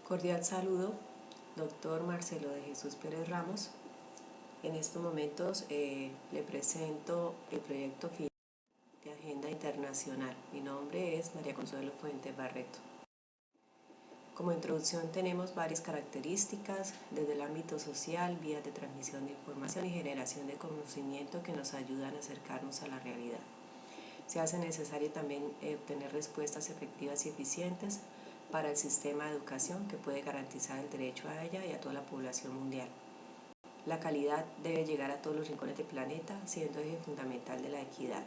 Cordial saludo, doctor Marcelo de Jesús Pérez Ramos. En estos momentos le presento el proyecto final de Agenda Internacional. Mi nombre es María Consuelo Fuentes Barreto. Como introducción tenemos varias características desde el ámbito social, vías de transmisión de información y generación de conocimiento que nos ayudan a acercarnos a la realidad. Se hace necesario también obtener respuestas efectivas y eficientes para el sistema de educación que puede garantizar el derecho a ella y a toda la población mundial. La calidad debe llegar a todos los rincones del planeta, siendo eje fundamental de la equidad.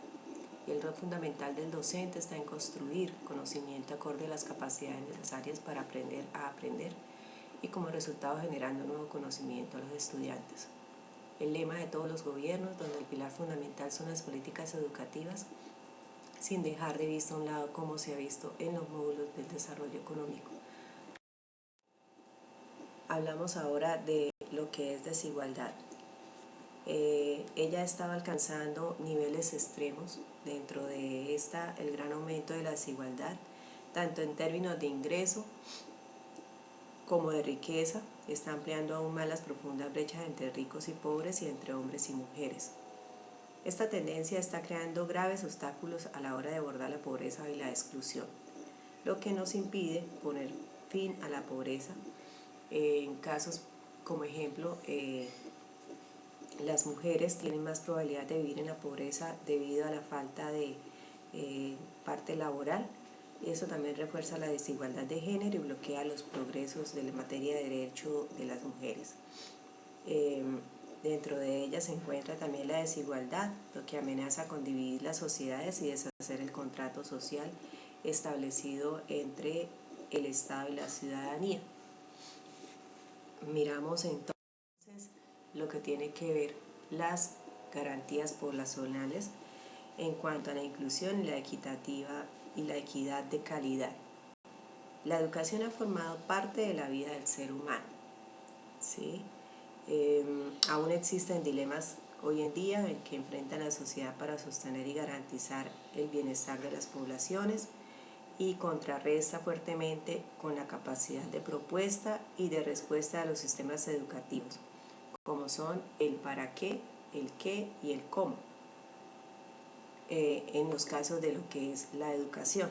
Y el rol fundamental del docente está en construir conocimiento acorde a las capacidades necesarias para aprender a aprender y como resultado generando nuevo conocimiento a los estudiantes. El lema de todos los gobiernos, donde el pilar fundamental son las políticas educativas, sin dejar de vista a un lado como se ha visto en los módulos del desarrollo económico. Hablamos ahora de lo que es desigualdad. Ella estaba alcanzando niveles extremos dentro de el gran aumento de la desigualdad, tanto en términos de ingreso como de riqueza. Está ampliando aún más las profundas brechas entre ricos y pobres y entre hombres y mujeres. Esta tendencia está creando graves obstáculos a la hora de abordar la pobreza y la exclusión, lo que nos impide poner fin a la pobreza. En casos como ejemplo, las mujeres tienen más probabilidad de vivir en la pobreza debido a la falta de parte laboral. Eso también refuerza la desigualdad de género y bloquea los progresos de la materia de derecho de las mujeres. Dentro de ella se encuentra también la desigualdad, lo que amenaza con dividir las sociedades y deshacer el contrato social establecido entre el Estado y la ciudadanía. Miramos entonces lo que tiene que ver las garantías poblacionales en cuanto a la inclusión y la equitativa y la equidad de calidad. La educación ha formado parte de la vida del ser humano, ¿sí? Aún existen dilemas hoy en día en que enfrenta la sociedad para sostener y garantizar el bienestar de las poblaciones y contrarresta fuertemente con la capacidad de propuesta y de respuesta de los sistemas educativos, como son el para qué, el qué y el cómo, en los casos de lo que es la educación.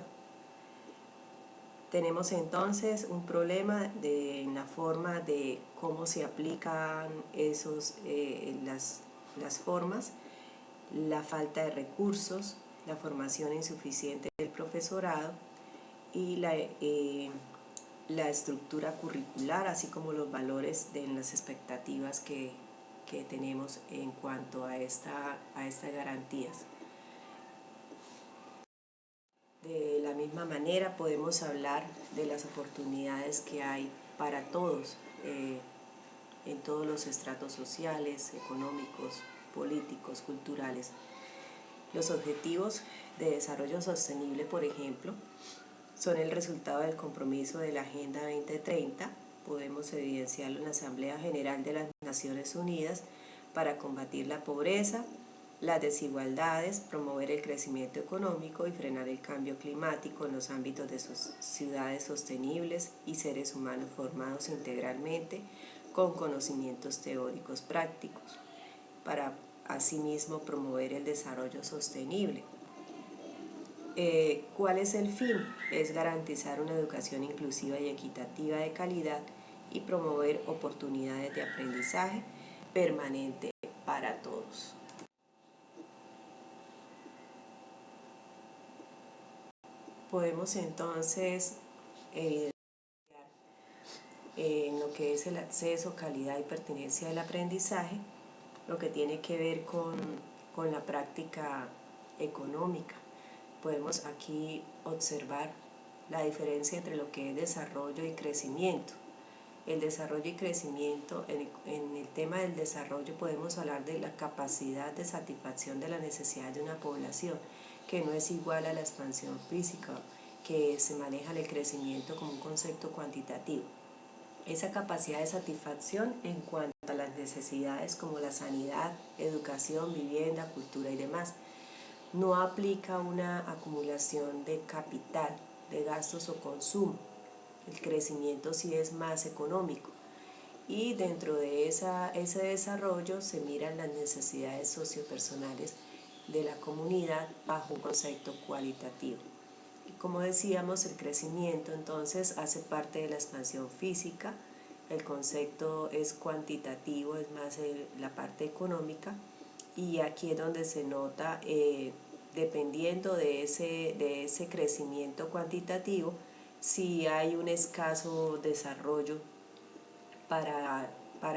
Tenemos entonces un problema en la forma de cómo se aplican las formas, la falta de recursos, la formación insuficiente del profesorado y la estructura curricular, así como los valores de las expectativas que tenemos en cuanto a estas garantías. De la misma manera podemos hablar de las oportunidades que hay para todos, en todos los estratos sociales, económicos, políticos, culturales. Los objetivos de desarrollo sostenible, por ejemplo, son el resultado del compromiso de la Agenda 2030. Podemos evidenciarlo en la Asamblea General de las Naciones Unidas para combatir la pobreza, las desigualdades, promover el crecimiento económico y frenar el cambio climático en los ámbitos de sus ciudades sostenibles y seres humanos formados integralmente con conocimientos teóricos prácticos, para asimismo promover el desarrollo sostenible. ¿Cuál es el fin? Es garantizar una educación inclusiva y equitativa de calidad y promover oportunidades de aprendizaje permanente para todos. Podemos entonces evidenciar en lo que es el acceso, calidad y pertinencia del aprendizaje, lo que tiene que ver con la práctica económica. Podemos aquí observar la diferencia entre lo que es desarrollo y crecimiento. El desarrollo y crecimiento, en el tema del desarrollo podemos hablar de la capacidad de satisfacción de las necesidades de una población, que no es igual a la expansión física, que se maneja en el crecimiento como un concepto cuantitativo. Esa capacidad de satisfacción en cuanto a las necesidades como la sanidad, educación, vivienda, cultura y demás, no aplica una acumulación de capital, de gastos o consumo. el crecimiento sí es más económico. Y dentro de ese desarrollo se miran las necesidades sociopersonales de la comunidad bajo un concepto cualitativo. Y como decíamos, el crecimiento entonces hace parte de la expansión física, el concepto es cuantitativo, es más la parte económica, y aquí es donde se nota, dependiendo de ese crecimiento cuantitativo, si hay un escaso desarrollo para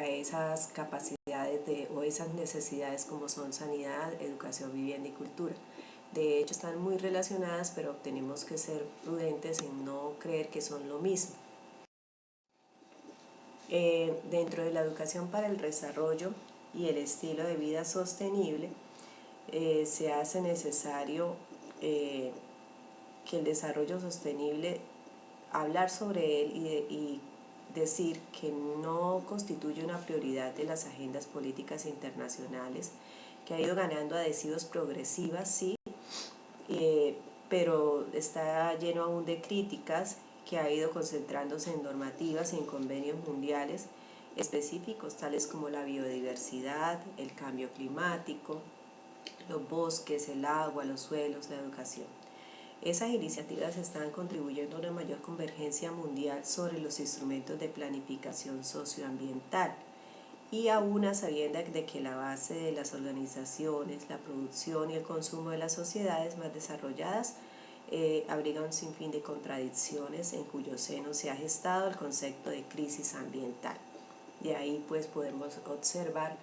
esas capacidades o esas necesidades como son sanidad, educación, vivienda y cultura. De hecho están muy relacionadas, pero tenemos que ser prudentes en no creer que son lo mismo. Dentro de la educación para el desarrollo y el estilo de vida sostenible, se hace necesario que el desarrollo sostenible, hablar sobre él y decir que no constituye una prioridad de las agendas políticas internacionales, que ha ido ganando adhesivos progresivas, sí, pero está lleno aún de críticas, que ha ido concentrándose en normativas y en convenios mundiales específicos, tales como la biodiversidad, el cambio climático, los bosques, el agua, los suelos, la educación. Esas iniciativas están contribuyendo a una mayor convergencia mundial sobre los instrumentos de planificación socioambiental, y aún a sabiendas de que la base de las organizaciones, la producción y el consumo de las sociedades más desarrolladas abriga un sinfín de contradicciones en cuyo seno se ha gestado el concepto de crisis ambiental. De ahí pues podemos observar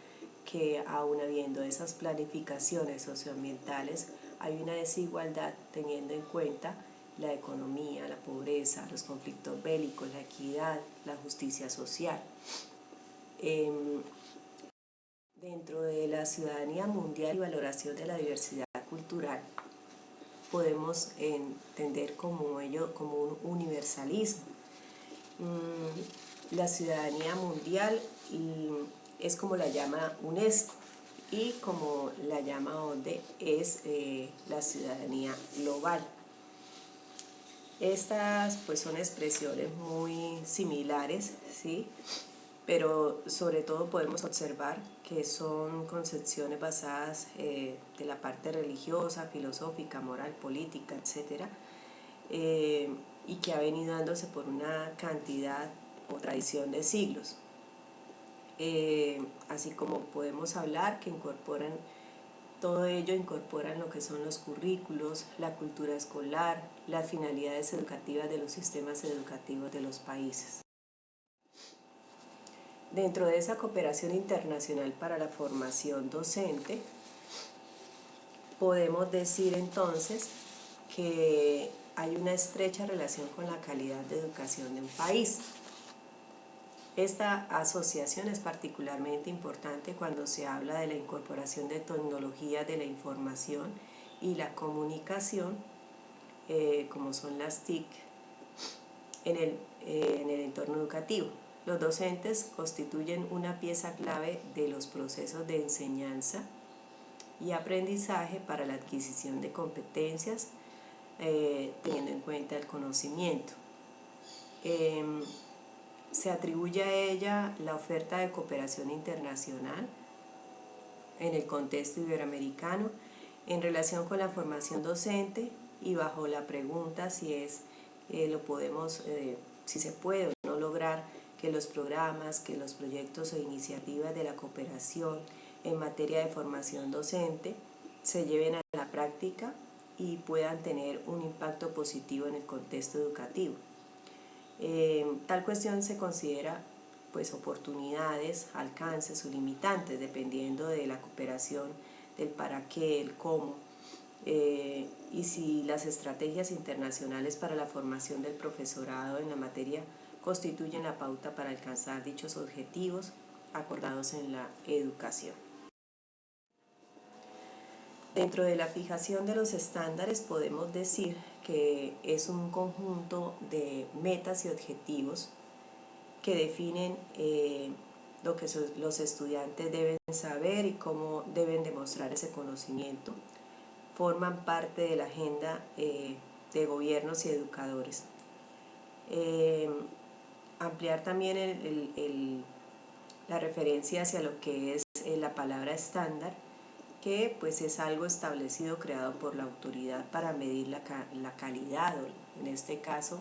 que aún habiendo esas planificaciones socioambientales, hay una desigualdad teniendo en cuenta la economía, la pobreza, los conflictos bélicos, la equidad, la justicia social. Dentro de la ciudadanía mundial y valoración de la diversidad cultural, podemos entender como un universalismo. La ciudadanía mundial es como la llama UNESCO, y como la llama ONDE es la ciudadanía global. Estas pues son expresiones muy similares, ¿sí? Pero sobre todo podemos observar que son concepciones basadas de la parte religiosa, filosófica, moral, política, etc., y que ha venido dándose por una cantidad o tradición de siglos. Así como podemos hablar que incorporan, todo ello incorporan lo que son los currículos, la cultura escolar, las finalidades educativas de los sistemas educativos de los países. Dentro de esa cooperación internacional para la formación docente, podemos decir entonces que hay una estrecha relación con la calidad de educación de un país. Esta asociación es particularmente importante cuando se habla de la incorporación de tecnologías de la información y la comunicación, como son las TIC, en el entorno educativo. Los docentes constituyen una pieza clave de los procesos de enseñanza y aprendizaje para la adquisición de competencias, teniendo en cuenta el conocimiento. Se atribuye a ella la oferta de cooperación internacional en el contexto iberoamericano en relación con la formación docente, y bajo la pregunta si se puede o no lograr que los programas, que los proyectos o iniciativas de la cooperación en materia de formación docente se lleven a la práctica y puedan tener un impacto positivo en el contexto educativo. Tal cuestión se considera pues oportunidades, alcances o limitantes dependiendo de la cooperación, del para qué, el cómo, y si las estrategias internacionales para la formación del profesorado en la materia constituyen la pauta para alcanzar dichos objetivos acordados en la educación. Dentro de la fijación de los estándares podemos decir que es un conjunto de metas y objetivos que definen lo que los estudiantes deben saber y cómo deben demostrar ese conocimiento. Forman parte de la agenda de gobiernos y educadores. Ampliar también la referencia hacia lo que es la palabra estándar, que pues es algo establecido, creado por la autoridad para medir la calidad, o en este caso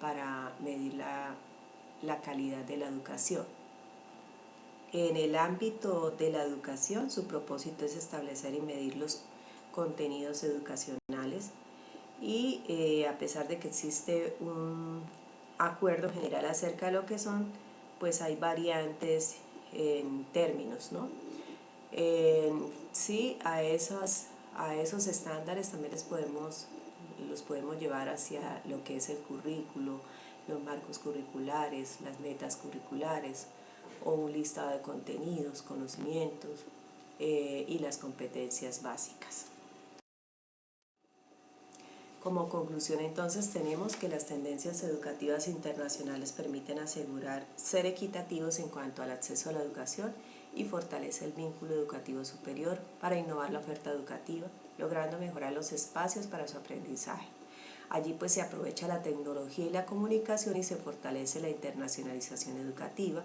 para medir la calidad de la educación. En el ámbito de la educación, su propósito es establecer y medir los contenidos educacionales y a pesar de que existe un acuerdo general acerca de lo que son, pues hay variantes en términos, ¿no? Sí, a esos estándares también los podemos llevar hacia lo que es el currículo, los marcos curriculares, las metas curriculares o un listado de contenidos, conocimientos y las competencias básicas. Como conclusión, entonces, tenemos que las tendencias educativas internacionales permiten asegurar ser equitativos en cuanto al acceso a la educación y fortalece el vínculo educativo superior para innovar la oferta educativa, logrando mejorar los espacios para su aprendizaje. Allí pues se aprovecha la tecnología y la comunicación y se fortalece la internacionalización educativa,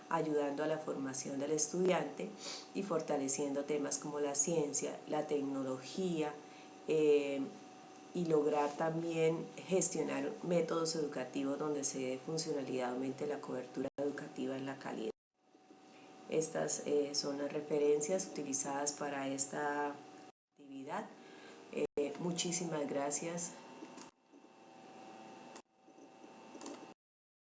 ayudando a la formación del estudiante y fortaleciendo temas como la ciencia, la tecnología, y lograr también gestionar métodos educativos donde se dé funcionalidad, aumente la cobertura educativa en la calidad. Estas son las referencias utilizadas para esta actividad. Muchísimas gracias